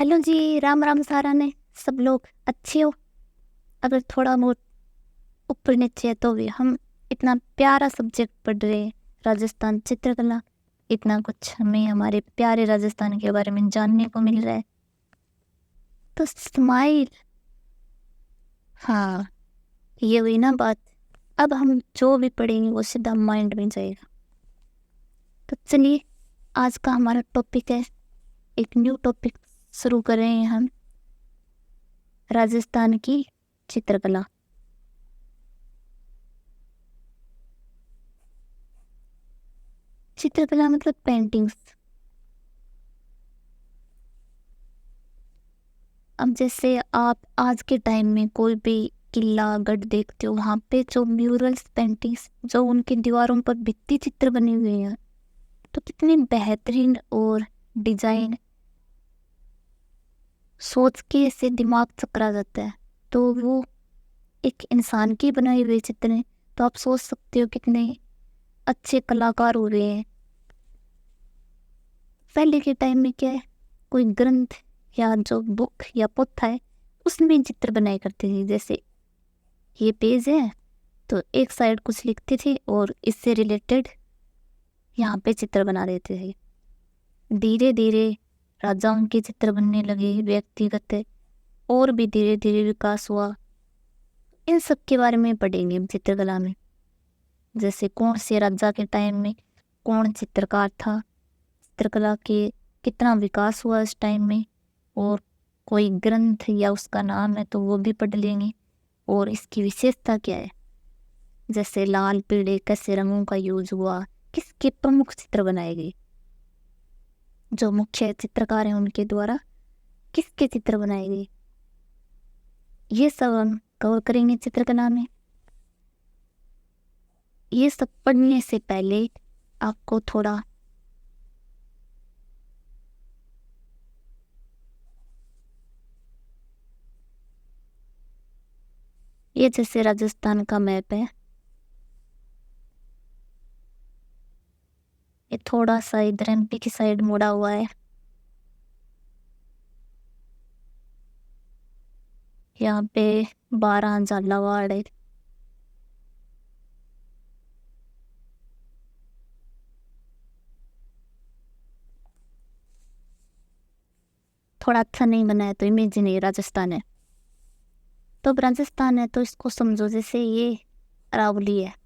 Hello जी, राम राम सारा ने सब लोग अच्छे हो। अगर थोड़ा बहुत ऊपर नीचे है तो भी हम इतना प्यारा सब्जेक्ट पढ़ रहे हैं, राजस्थान चित्रकला। इतना कुछ हमें हमारे प्यारे राजस्थान के बारे में जानने को मिल रहा है। तो स्माइल, हाँ, ये हुई ना बात। अब हम जो भी पढ़ेंगे वो सीधा माइंड में जाएगा। तो चलिए, आज का हमारा टॉपिक है, एक न्यू टॉपिक शुरू कर रहे हैं हम, राजस्थान की चित्रकला। चित्रकला मतलब पेंटिंग्स। अब जैसे आप आज के टाइम में कोई भी किला गढ़ देखते हो, वहाँ पे जो म्यूरल्स पेंटिंग्स जो उनकी दीवारों पर भित्ति चित्र बने हुए हैं, तो कितनी बेहतरीन और डिजाइन सोच के ऐसे दिमाग चकरा जाता है। तो वो एक इंसान की बनाई हुई चित्र है, तो आप सोच सकते हो कितने अच्छे कलाकार हो रहे हैं। पहले के टाइम में क्या है, कोई ग्रंथ या जो बुक या पोथा है उसमें चित्र बनाए करते थे। जैसे ये पेज है तो एक साइड कुछ लिखते थे और इससे रिलेटेड यहाँ पे चित्र बना देते थे। धीरे धीरे राजाओं के चित्र बनने लगे, व्यक्तिगत और भी धीरे धीरे विकास हुआ। इन सब के बारे में पढ़ेंगे हम चित्रकला में। जैसे कौन से राजा के टाइम में कौन चित्रकार था, चित्रकला के कितना विकास हुआ इस टाइम में, और कोई ग्रंथ या उसका नाम है तो वो भी पढ़ लेंगे, और इसकी विशेषता क्या है। जैसे लाल पीले कैसे रंगों का यूज हुआ, किसके प्रमुख चित्र बनाए गए, जो मुख्य चित्रकार हैं उनके द्वारा किसके चित्र बनाए गए, ये सब हम कवर करेंगे चित्रकला में। ये सब पढ़ने से पहले आपको थोड़ा ये जैसे राजस्थान का मैप है, ये थोड़ा सा इधर एमपी की साइड मुड़ा हुआ है। यहाँ पे 12 झालावाड़ है। थोड़ा अच्छा नहीं बनाया तो इमेज नहीं, राजस्थान है। तो अब राजस्थान है तो इसको समझो जैसे ये अरावली है।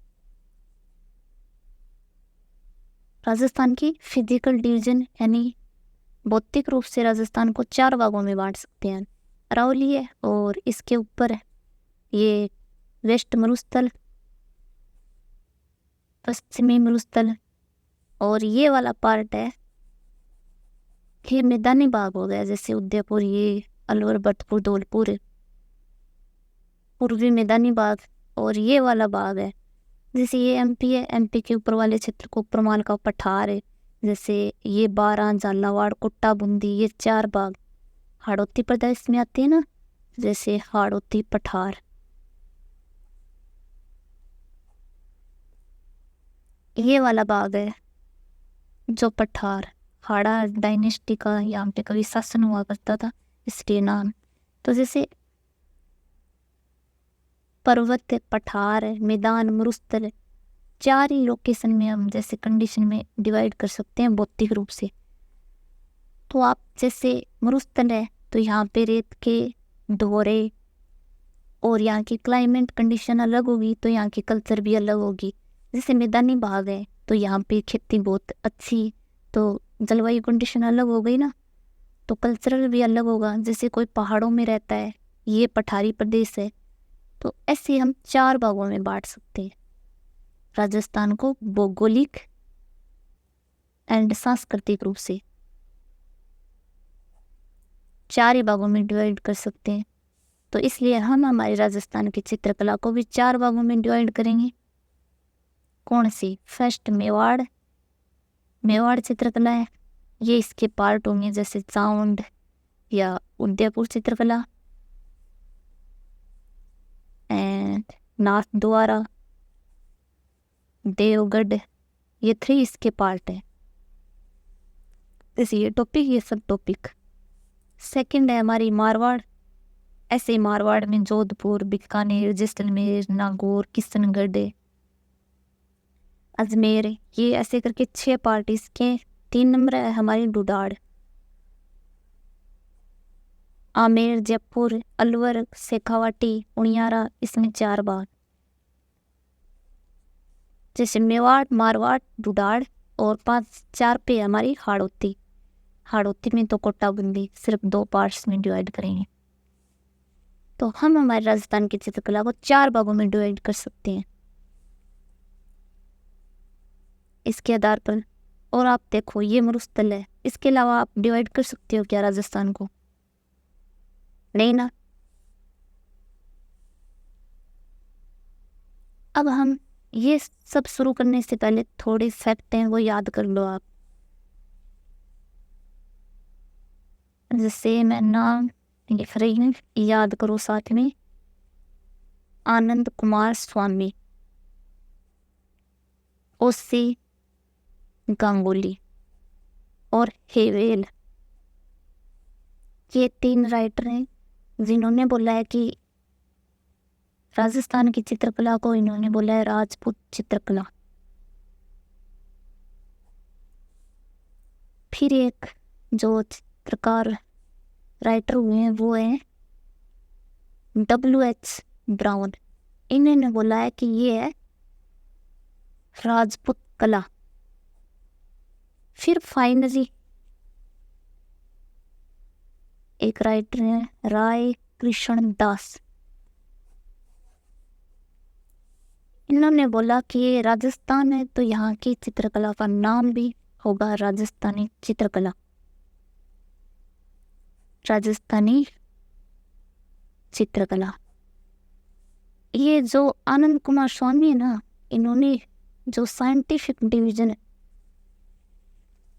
राजस्थान की फिजिकल डिवीजन यानी भौतिक रूप से राजस्थान को 4 भागों में बांट सकते हैं। अरावली है और इसके ऊपर है ये वेस्ट मरुस्थल, पश्चिमी मरुस्थल, और ये वाला पार्ट है ये मैदानी भाग हो गया। जैसे उदयपुर, ये अलवर, भरतपुर, धौलपुर पूर्वी मैदानी भाग, और ये वाला भाग है जैसे ये एमपी है, एमपी के ऊपर वाले क्षेत्र को ऊपरमाल का पठार है। जैसे ये 12 झालावाड़, कोटा, बूंदी, ये 4 भाग हाड़ौती प्रदेश में आते हैं ना, जैसे हाड़ौती पठार। ये वाला भाग है जो पठार, हाड़ा डायनेस्टी का यहाँ पे कभी शासन हुआ करता था, इसलिए नाम। तो जैसे पर्वत, पठार, मैदान, मरुस्थल, 4 ही लोकेशन में हम जैसे कंडीशन में डिवाइड कर सकते हैं भौतिक रूप से। तो आप जैसे मरुस्थल है तो यहाँ पे रेत के ढोरे और यहाँ की क्लाइमेट कंडीशन अलग होगी, तो यहाँ की कल्चर भी अलग होगी। जैसे मैदानी भाग है तो यहाँ पे खेती बहुत अच्छी, तो जलवायु कंडीशन अलग हो गई ना, तो कल्चरल भी अलग होगा। जैसे कोई पहाड़ों में रहता है, ये पठारी प्रदेश है, तो ऐसे हम 4 भागों में बांट सकते हैं राजस्थान को, भौगोलिक एंड सांस्कृतिक रूप से 4 ही भागों में डिवाइड कर सकते हैं। तो इसलिए हम हमारे राजस्थान की चित्रकला को भी 4 भागों में डिवाइड करेंगे। कौन सी? फर्स्ट मेवाड़, मेवाड़ चित्रकला है, ये इसके पार्ट होंगे जैसे चाउंड या उदयपुर चित्रकला, एंड नाथ द्वारा, देवगढ़, ये 3 इसके पार्ट है। जैसे ये टॉपिक, ये सब टॉपिक सेकंड है हमारी मारवाड़। ऐसे मारवाड़ में जोधपुर, बीकानेर, जैसलमेर, नागौर, किशनगढ़, अजमेर, ये ऐसे करके 6 पार्ट इसके। 3 नंबर है हमारी डुडाड़। आमेर, जयपुर, अलवर, शेखावाटी, उनियारा, इसमें 4 बार। जैसे मेवाड़, मारवाड़, डुडाड़ और 4 पे हमारी हाड़ौती। हाड़ौती में तो कोटाबंदी, सिर्फ 2 पार्ट्स में डिवाइड करेंगे। तो हम हमारे राजस्थान की चित्रकला को 4 भागों में डिवाइड कर सकते हैं इसके आधार पर। और आप देखो ये मरुस्थल है, इसके अलावा आप डिवाइड कर सकते हो क्या राजस्थान को? नहीं ना। अब हम ये सब शुरू करने से पहले थोड़े फैक्ट हैं वो याद कर लो आप। जैसे मैं नाम लिख रही हूँ, याद करो साथ में। आनंद कुमार स्वामी, ओसी गांगुली और हेवेल, ये 3 राइटर हैं जिन्होंने बोला है कि राजस्थान की चित्रकला को इन्होंने बोला है राजपूत चित्रकला। फिर एक जो चित्रकार राइटर हुए हैं वो है W.H. ब्राउन। इन्होंने बोला है कि ये है राजपूत कला। फिर फाइनली एक राइटर है राय कृष्ण दास। इन्होंने बोला कि ये राजस्थान है तो यहाँ की चित्रकला का नाम भी होगा राजस्थानी चित्रकला। राजस्थानी चित्रकला। ये जो आनंद कुमार स्वामी है ना, इन्होंने जो साइंटिफिक डिवीजन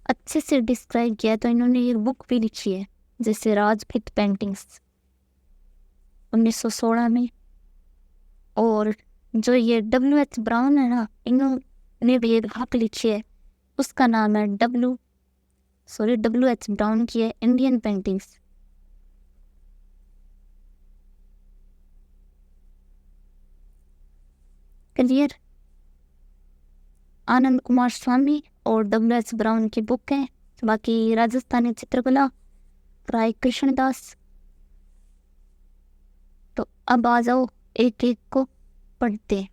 अच्छे से डिस्क्राइब किया है, तो इन्होंने एक बुक भी लिखी है जैसे राजपूत पेंटिंग्स 1916 में। और जो ये W.H. ब्राउन है ना, इन्होंने भी एक बुक लिखी है, उसका नाम है W.H. ब्राउन की है Indian paintings. Clear? Anand Kumar स्वामी और W.H. ब्राउन की बुक है। बाकी राजस्थानी चित्रकला राय कृष्णदास। तो अब आ जाओ एक एक को पढ़ते हैं।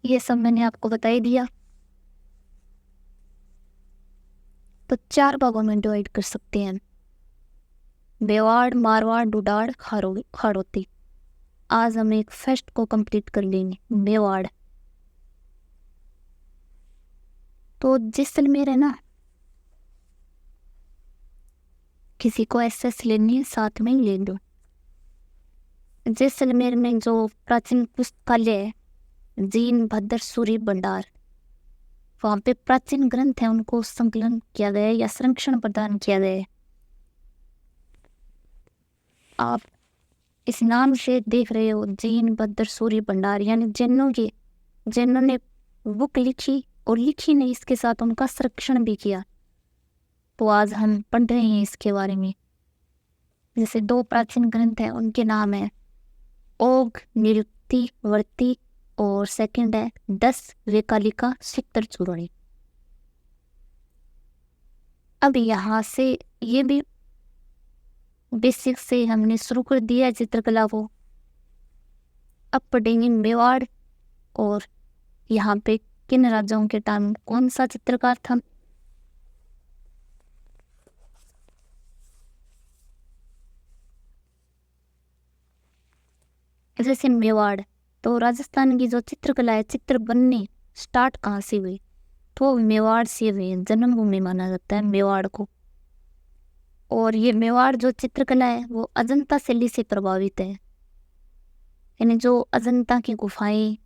ये सब मैंने आपको बता ही दिया। तो 4 भागों में डिवाइड कर सकते हैं, मेवाड़, मारवाड़, डुडाड़, हाड़ौती। आज हम एक फर्स्ट को कंप्लीट कर लेंगे, मेवाड़। तो जैसलमेर है ना, किसी को SS लेनी है साथ में ले लो। जैसलमेर में जो प्राचीन पुस्तकालय है जीन भद्र सूरी भंडार, वहाँ पे प्राचीन ग्रंथ है उनको संकलन किया गया है या संरक्षण प्रदान किया गया है। आप इस नाम से देख रहे हो जीन भद्र सूरी भंडार, यानी जैनों ने बुक लिखी और लिखी नहीं, इसके साथ उनका संरक्षण भी किया। तो आज हम पढ़ रहे हैं इसके बारे में। जैसे 2 प्राचीन ग्रंथ हैं, उनके नाम है ओग निरुक्ति वर्ती और सेकंड है 10 वेकालिका सूत्र चूरणी। अब यहाँ से ये भी बेसिक से हमने शुरू कर दिया चित्रकला को। अब पढ़ेंगे मेवाड़ और यहाँ पे किन राजाओं के टाइम कौन सा चित्रकार था। जैसे मेवाड़, तो राजस्थान की जो चित्रकला है, चित्र बनने स्टार्ट कहाँ से हुई? तो मेवाड़ से हुई, जन्मभूमि माना जाता है मेवाड़ को। और ये मेवाड़ जो चित्रकला है वो अजंता शैली से प्रभावित है, यानी जो अजंता की गुफाएं,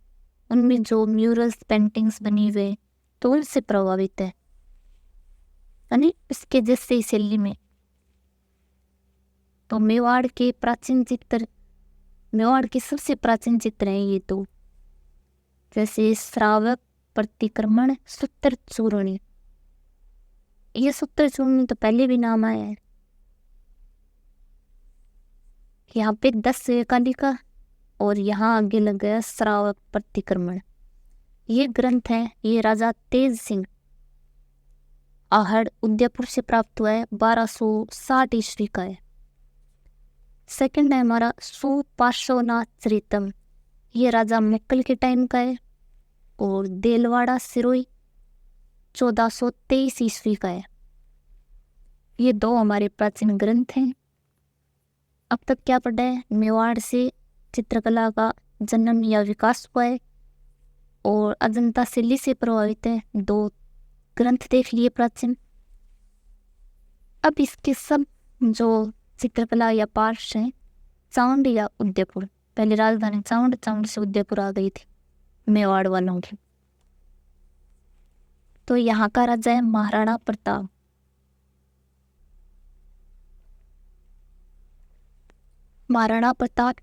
उनमें जो म्यूरल्स पेंटिंग्स बनी हुए तो उनसे प्रभावित है, यानी इसके जैसे शैली में। तो मेवाड़ के सबसे प्राचीन चित्र हैं ये। तो जैसे श्रावक, प्रतिक्रमण, सूत्र चूर्णी। ये सूत्र चूर्णी तो पहले भी नाम आया है। यहाँ पे 10 का लिखा और यहाँ आगे लग गया श्रावक प्रतिक्रमण। ये ग्रंथ है, ये राजा तेज सिंह आहड़ उदयपुर से प्राप्त हुआ है, 1260 ईस्वी का है। सेकंड है हमारा सुपार्श्वनाथ चरितम, ये राजा मुक्कल के टाइम का है और देलवाड़ा सिरोही 1423 ईस्वी का है। ये दो हमारे प्राचीन ग्रंथ हैं। अब तक क्या पढ़ा है? मेवाड़ से चित्रकला का जन्म या विकास हुआ है और अजंता शैली से प्रभावित है। 2 ग्रंथ देख लिए प्राचीन। अब इसके सब जो चित्रकला या पार्श्व हैं, चावंड या उदयपुर, पहले राजधानी चावंड, चावंड से उदयपुर आ गई थी मेवाड़ वालों की। तो यहाँ का राजा है महाराणा प्रताप। महाराणा प्रताप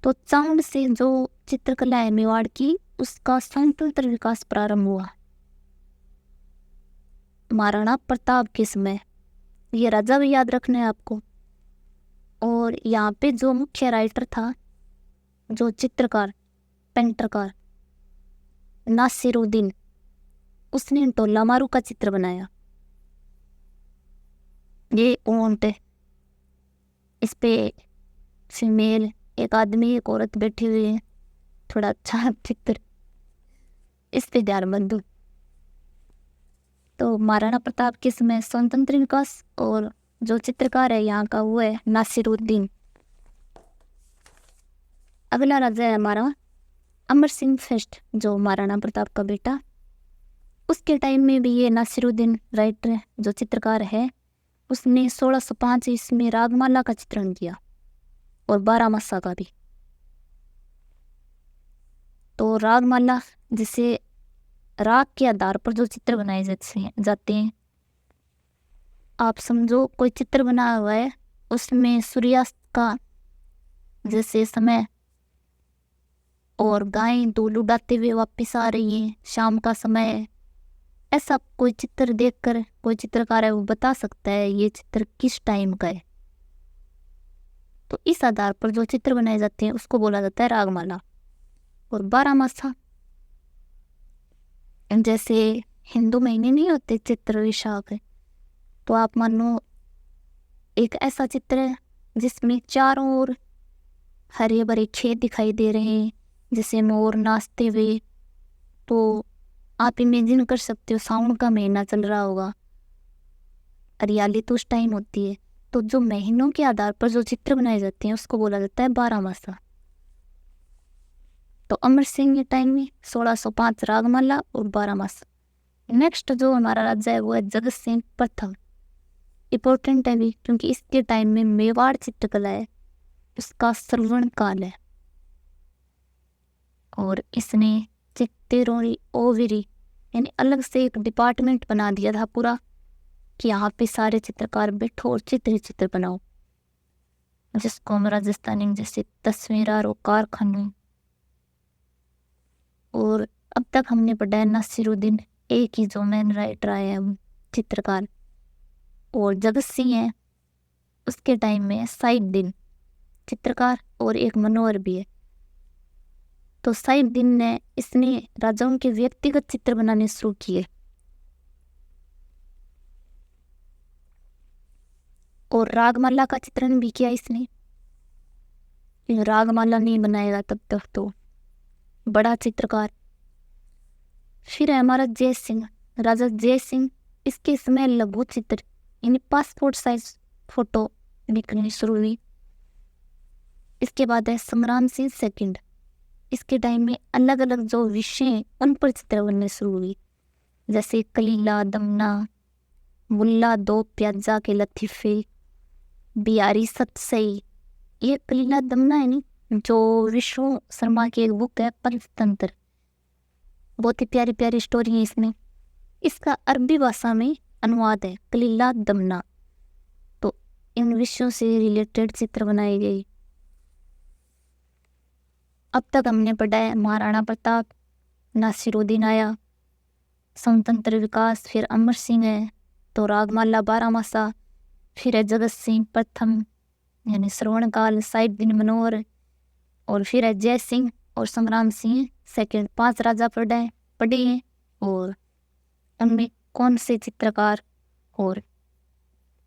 तो चावंड से जो चित्रकला है मेवाड़ की, उसका स्वतंत्र विकास प्रारंभ हुआ महाराणा प्रताप के समय। ये राजा भी याद रखना है आपको। और यहाँ पे जो मुख्य राइटर था, जो चित्रकार, पेंटरकार, नासिरुद्दीन, उसने टोला मारू का चित्र बनाया। ये ऊंट है, इस पे फीमेल, एक आदमी एक औरत बैठी हुई है, थोड़ा अच्छा चित्र, इस पे ध्यान मत दो। तो महाराणा प्रताप के समय स्वतंत्र विकास, और जो चित्रकार है यहाँ का वो है नासिरुद्दीन। अगला राजा है हमारा अमर सिंह फर्स्ट, जो महाराणा प्रताप का बेटा। उसके टाइम में भी ये नासिरुद्दीन राइटर, जो चित्रकार है, उसने 1605 ईस्वी में रागमाला का चित्रण किया और 12 मासा का भी। तो रागमाला, जिसे राग के आधार पर जो चित्र बनाए जाते हैं, आप समझो कोई चित्र बना हुआ है, उसमें सूर्यास्त का जैसे समय और गायें दूध उड़ाते हुए वापस आ रही हैं, शाम का समय है, ऐसा कोई चित्र देखकर कोई चित्रकार है वो बता सकता है ये चित्र किस टाइम का है। तो इस आधार पर जो चित्र बनाए जाते हैं उसको बोला जाता है रागमाला। और 12 मासा, जैसे हिंदू महीने नहीं होते चित्र वैशाख, तो आप मानो एक ऐसा चित्र है जिसमें चारों ओर हरे भरे खेत दिखाई दे रहे हैं, जैसे मोर नाचते हुए। तो आप इमेजिन कर सकते हो सावन का महीना चल रहा होगा, हरियाली तो उस टाइम होती है। तो जो महीनों के आधार पर जो चित्र बनाए जाते हैं उसको बोला जाता है 12 मासा। तो अमर सिंह के टाइम में 1605 रागमाला और 12 मासा। नेक्स्ट जो हमारा राजा है वो है जगत सिंह प्रथम। इम्पोर्टेंट है भी, क्योंकि इसके टाइम में मेवाड़ चित्रकला है, उसका सर्वण काल है। और इसने चित्तेरोड़ी ओविरी यानी अलग से एक डिपार्टमेंट बना दिया था पूरा, कि यहाँ पे सारे चित्रकार बैठो और चित्र बनाओ, जिसको हम राजस्थानी जैसे तस्वीर और कारखाने। और अब तक हमने पढ़ा है नासिरुद्दीन, एक ही जो मेन राइटर आए हैं चित्रकार। और जगत सिंह है, उसके टाइम में साइबुद्दीन चित्रकार और एक मनोहर भी है। तो साइबुद्दीन ने इसने राजाओं के व्यक्तिगत चित्र बनाने शुरू किए। और रागमाला का चित्रण भी किया इसने। रागमाला नहीं बनाएगा तब तक तो बड़ा चित्रकार। फिर है हमारा जय सिंह, राजा जय सिंह। इसके समय लघु चित्र यानी पासपोर्ट साइज फोटो निकलनी शुरू हुई। इसके बाद है संग्राम सिंह सेकंड। इसके टाइम में अलग अलग जो विषय हैं उन पर चित्र बनने शुरू हुई, जैसे कलीला दमना, मुल्ला दो प्याजा के लतीफे, बिहारी सतसई। ये कलीला दमना है नी, जो विष्णु शर्मा की एक बुक है पंचतंत्र, बहुत ही प्यारी प्यारी स्टोरी है इसमें। इसका अरबी भाषा में अनुवाद है कलीला दमना। तो इन विषयों से रिलेटेड चित्र बनाए गए। अब तक हमने पढ़ा है महाराणा प्रताप, नासिरुद्दीन आया, स्वतंत्र विकास, फिर अमर सिंह है, तो रागमाला बारामासा, फिर है जगत सिंह प्रथम यानी श्रवण काल, साहिबदीन मनोहर, और फिर है जय सिंह और संग्राम सिंह सेकंड। 5 राजा पढ़े हैं और उनमें कौन से चित्रकार और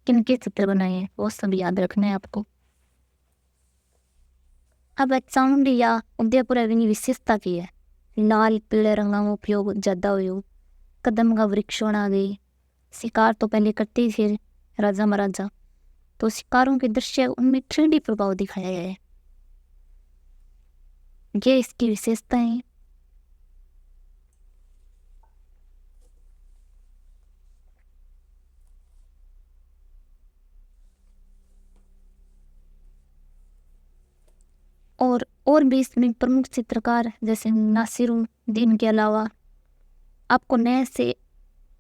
किनके चित्र बनाए हैं वो सब याद रखना है आपको। अब चामुंडी या उदयपुर की विशेषता की है, लाल पीले रंगों का उपयोग ज़्यादा हो, कदम का वृक्ष होना गई, शिकार तो पहले करते ही थे राजा महाराजा, तो शिकारों के दृश्य उनमें 3D प्रभाव दिखाया गया है, ये इसकी विशेषताएं हैं। और भी इसमें प्रमुख चित्रकार जैसे नासिरुद्दीन के अलावा आपको नए से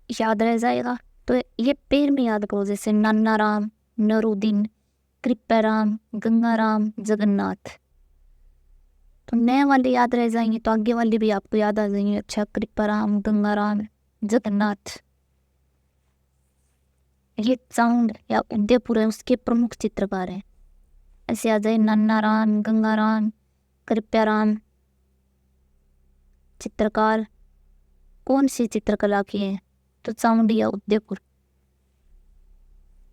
याद रह जाएगा तो ये पेर में याद करो, जैसे नन्ना राम, नरूद्दीन, कृपाराम, गंगाराम, जगन्नाथ। तो नए वाले याद रह जाएंगे तो आगे वाले भी आपको याद आ जाएंगे। अच्छा, कृपाराम, गंगाराम, जगन्नाथ, ये चामुंड या उदयपुर है उसके प्रमुख चित्रकार हैं। ऐसे आ जाए नन्ना राम, गंगाराम, कृपाराम। चित्रकार कौन सी चित्रकला की है तो चामुंडी या उदयपुर।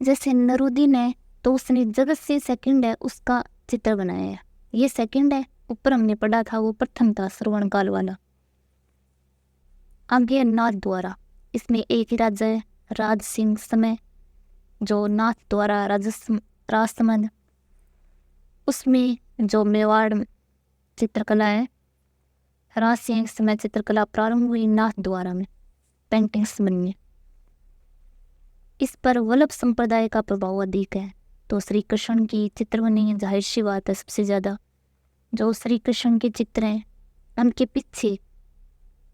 जैसे नरूद्दीन है तो उसने जगत से सेकंड है उसका चित्र बनाया है, ये सेकंड है, ऊपर हमने पढ़ा था वो प्रथम था श्रवण काल वाला। आगे नाथ द्वारा, इसमें एक ही राजा है राज सिंह समय, जो नाथ द्वारा राजसमंद, उसमें जो मेवाड़ चित्रकला है, राज सिंह समय चित्रकला प्रारंभ हुई नाथ द्वारा में पेंटिंग्स बनी। इस पर वल्लभ संप्रदाय का प्रभाव अधिक है, तो श्री कृष्ण की चित्र बनी है, जाहिर सी बात है सबसे ज़्यादा जो श्री कृष्ण के चित्र हैं उनके पीछे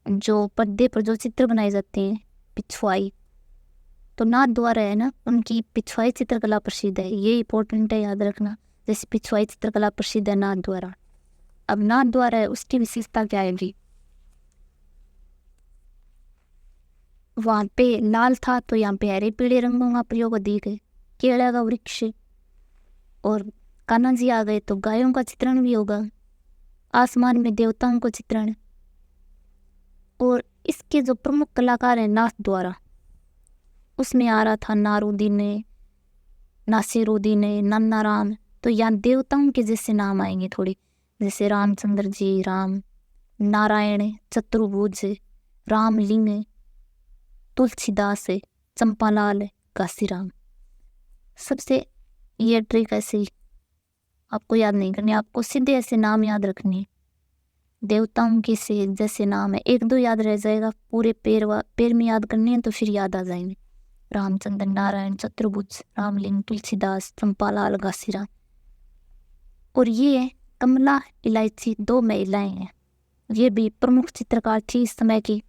जो पर्दे पर जो चित्र बनाए जाते हैं पिछवाई, तो नाथ द्वारा है ना, उनकी पिछवाई चित्रकला प्रसिद्ध है, ये इंपॉर्टेंट है याद रखना। जैसे पिछवाई चित्रकला प्रसिद्ध है नाथ द्वारा। अब नाथ द्वारा है उसकी विशेषता क्या है जी, वहाँ पे लाल था तो यहाँ पे हरे पीले रंगों का प्रयोग अधिक है, केला का वृक्ष, और कान्हा जी आ गए तो गायों का चित्रण भी होगा, आसमान में देवताओं को चित्रण। और इसके जो प्रमुख कलाकार हैं नाथ द्वारा, उसमें आ रहा था नासिरुद्दीन, नन्ना राम, तो यहाँ देवताओं के जैसे नाम आएंगे थोड़ी, जैसे रामचंद्र जी, राम, नारायण, चतुर्भुज, रामलिंग, तुलसीदास, चंपालाल, काशीराम। सबसे ये ट्रिक ऐसे आपको याद नहीं करनी, आपको सीधे ऐसे नाम याद रखने, देवताओं के से जैसे नाम है, 1-2 याद रह जाएगा, पूरे पेर में याद करने हैं तो फिर याद आ जाएंगे। रामचंद्र, नारायण, चतुर्भुज, रामलिंग, तुलसीदास, चंपालाल, काशीराम। और ये है कमला इलायची, 2 महिलाएं हैं, ये भी प्रमुख चित्रकार थी इस समय की।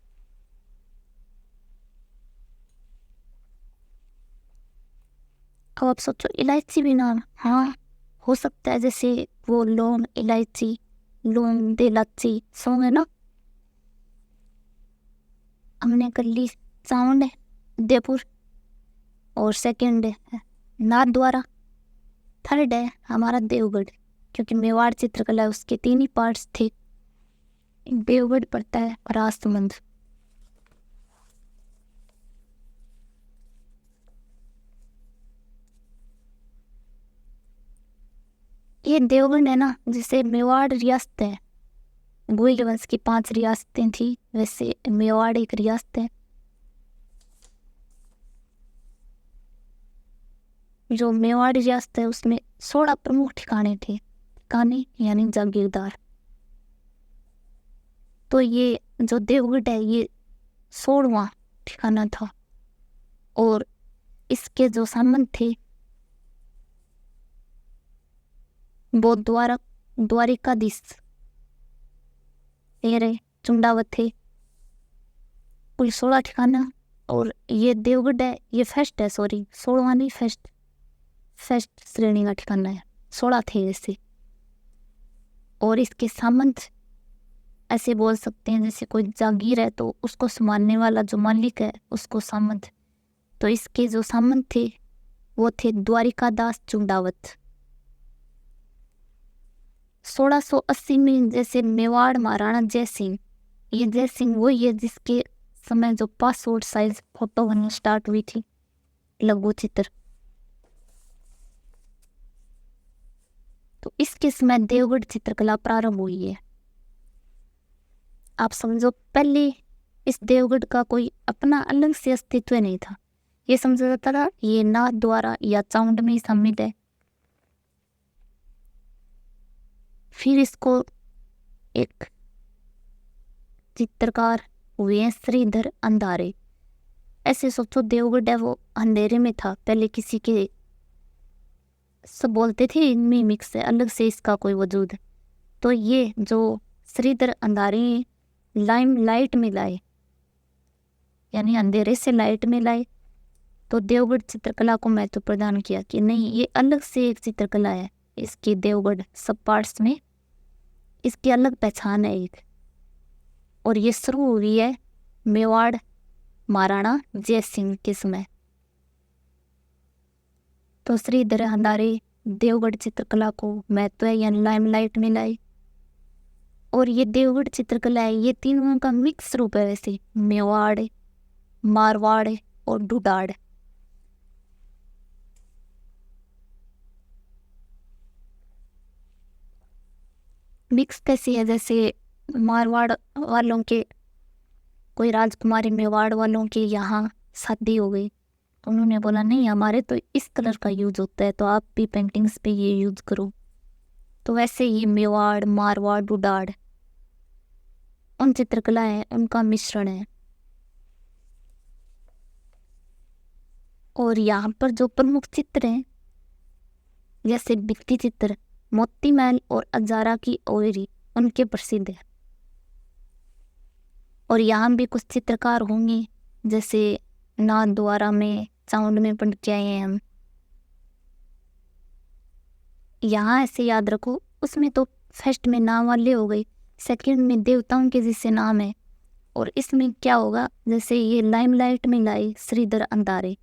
अब आप सोचो इलायची भी नाम, हाँ हो सकता है, जैसे वो लौंग इलायची, लौंग इलायची सॉन्ग है ना। हमने कर ली चामुंड है उदयपुर, और सेकंड है नाथ द्वारा, थर्ड है हमारा देवगढ़, क्योंकि मेवाड़ चित्रकला उसके 3 ही पार्ट्स थे, देवगढ़ पड़ता है राजसमंद। ये देवगढ़ है ना, जैसे मेवाड़ रियासत है, गोइल वंश की 5 रियासतें थी, वैसे मेवाड़ एक रियासत है। जो मेवाड़ रियासत है उसमें 16 प्रमुख ठिकाने थे, ठिकाने यानी जागीरदार। तो ये जो देवगढ़ है ये 16वां ठिकाना था, और इसके जो सामंत थे वो द्वारिकाधीश चुंडावत थे, कुल 16 ठिकाना। और ये देवगढ़ है ये फर्स्ट है, सॉरी 16वां नहीं, फर्स्ट श्रेणी का ठिकाना है, 16 थे ऐसे। और इसके सामंत ऐसे बोल सकते हैं जैसे कोई जागीर है तो उसको संभालने वाला जो मालिक है उसको सामंत। तो इसके जो सामंत थे वो थे द्वारिकादास चुंडावत। 1680 में जैसे मेवाड़ महाराणा जय सिंह, ये जय सिंह वही है जिसके समय जो पासपोर्ट साइज फोटो बननी स्टार्ट हुई थी, लघु चित्र। तो इसके समय देवगढ़ चित्रकला प्रारंभ हुई है। आप समझो पहले इस देवगढ़ का कोई अपना अलग से अस्तित्व नहीं था, ये समझा जाता था ये नाथ द्वारा या चाउंड में सम्मिलित है। फिर इसको एक चित्रकार हुए श्रीधर अंधारे। ऐसे सोचो देवगढ़ है वो अंधेरे में था, पहले किसी के सब बोलते थे इनमें मिक्स है, अलग से इसका कोई वजूद है। तो ये जो श्रीधर अंधारे लाइम लाइट में लाए, यानी अंधेरे से लाइट में लाए, तो देवगढ़ चित्रकला को महत्व प्रदान किया कि नहीं ये अलग से एक चित्रकला है, इसकी देवगढ़ सब पार्ट्स में इसकी अलग पहचान है एक। और ये शुरू हुई है मेवाड़ महाराणा जय सिंह के समय। तो श्रीधर अंधारे देवगढ़ चित्रकला को महत्व है यानी लाइमलाइट में लाई। और ये देवगढ़ चित्रकला है ये तीनों का मिक्स रूप है, वैसे मेवाड़, मारवाड़ और डुडाड़। मिक्स कैसी है, जैसे मारवाड़ वालों के कोई राजकुमारी मेवाड़ वालों के यहाँ शादी हो गई, तो उन्होंने बोला नहीं हमारे तो इस कलर का यूज होता है तो आप भी पेंटिंग्स पे ये यूज करो। तो वैसे ये मेवाड़, मारवाड़, डुडाड़ उन चित्रकला है, उनका मिश्रण है। और यहाँ पर जो प्रमुख चित्र हैं जैसे भित्ति चित्र मोती महल और अजारा की ओएरी उनके प्रसिद्ध है। और यहाँ भी कुछ चित्रकार होंगे जैसे नाथद्वारा में, चाउंड में पढ़ के आए हैं हम। यहाँ ऐसे याद रखो, उसमें तो फर्स्ट में नाम वाले हो गए, सेकंड में देवताओं के जैसे नाम है, और इसमें क्या होगा जैसे ये लाइमलाइट में लाए श्रीधर अंधारे,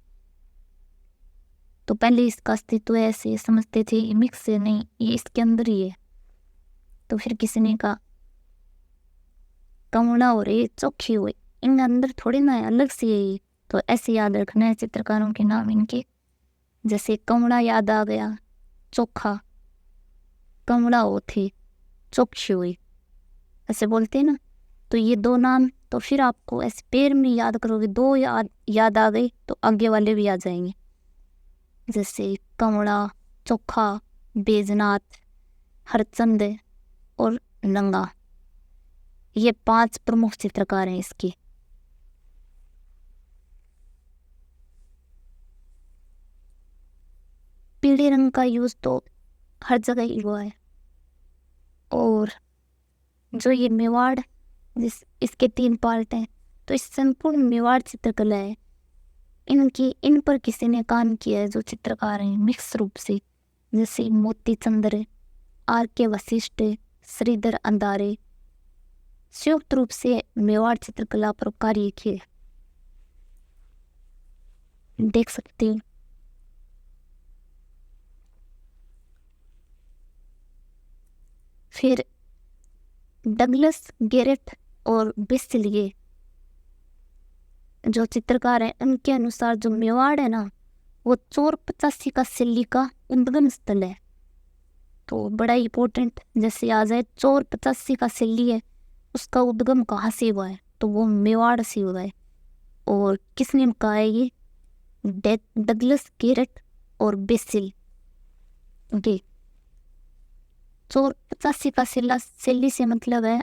तो पहले इसका अस्तित्व ऐसे समझते थे ये मिक्स है, नहीं ये इसके अंदर ही है। तो फिर किसी ने कहा कमुना हो रही चोखी हुई, इनके अंदर थोड़ी ना है, अलग से है ये। तो ऐसे याद रखना है चित्रकारों के नाम इनके, जैसे कमुना याद आ गया, चोखा, कमुना हो थी, चोखी हुई, ऐसे बोलते हैं ना। तो ये दो नाम, तो फिर आपको ऐसे पैर में याद करोगे, दो याद आ गई तो आगे वाले भी आ जाएंगे, जैसे कमुड़ा, चोखा, बैजनाथ, हरचंद और नंगा। ये 5 प्रमुख चित्रकार हैं इसके। पीले रंग का यूज तो हर जगह ही हुआ है। और जो ये मेवाड़ इसके 3 पार्ट हैं, तो इस संपूर्ण मेवाड़ चित्रकला है, इन पर किसी ने काम किया है जो चित्रकार हैं मिक्स रूप से, जैसे मोती चंद्र, R.K. वशिष्ठ, श्रीधर अंधारे संयुक्त रूप से मेवाड़ चित्रकला पर कार्य किए, देख सकते हैं। फिर डगलस गेरेट और बिस्लिए जो चित्रकार हैं उनके अनुसार जो मेवाड़ है ना वो 485 का सिल्ली का उद्गम स्थल है। तो बड़ा इंपॉर्टेंट जैसे आ जाए 485 का सिल्ली है, उसका उद्गम कहाँ से हुआ है, तो वो मेवाड़ से हुआ है। और किसने कहा है ये, डगलस गेरेट और बेसिल। ओके, 485 का सिल्ली से मतलब है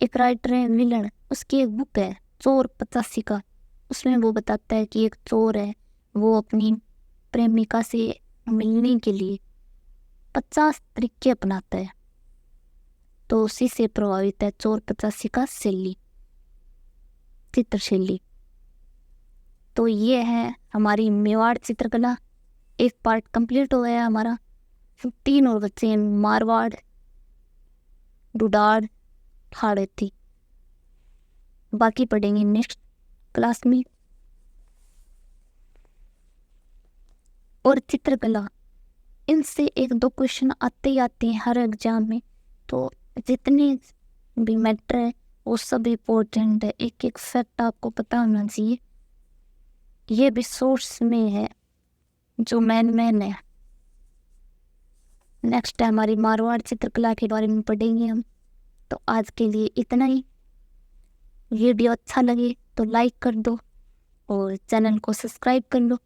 एक राइटर है विलन, उसकी एक बुक है 485 का, उसमें वो बताता है कि एक चोर है, वो अपनी प्रेमिका से मिलने के लिए 50 तरीके अपनाता है, तो उसी से प्रभावित है 485 का शैली, चित्रशैली। तो ये है हमारी मेवाड़ चित्रकला। एक पार्ट कंप्लीट हो गया हमारा, 3 और बच्चे हैं, मारवाड़, डुडार ठाड़े थी। बाकी पढ़ेंगे नेक्स्ट क्लास में। और चित्रकला, इनसे एक दो क्वेश्चन आते ही आते हैं हर एग्जाम में। तो जितने भी मैटर है वो सब इम्पोर्टेंट है, एक एक फैक्ट आपको पता होना चाहिए। ये भी सोर्स में है जो मेन है। नेक्स्ट टाइम हमारी मारवाड़ चित्रकला के बारे में पढ़ेंगे हम। तो आज के लिए इतना ही। वीडियो अच्छा लगे तो लाइक कर दो और चैनल को सब्सक्राइब कर लो।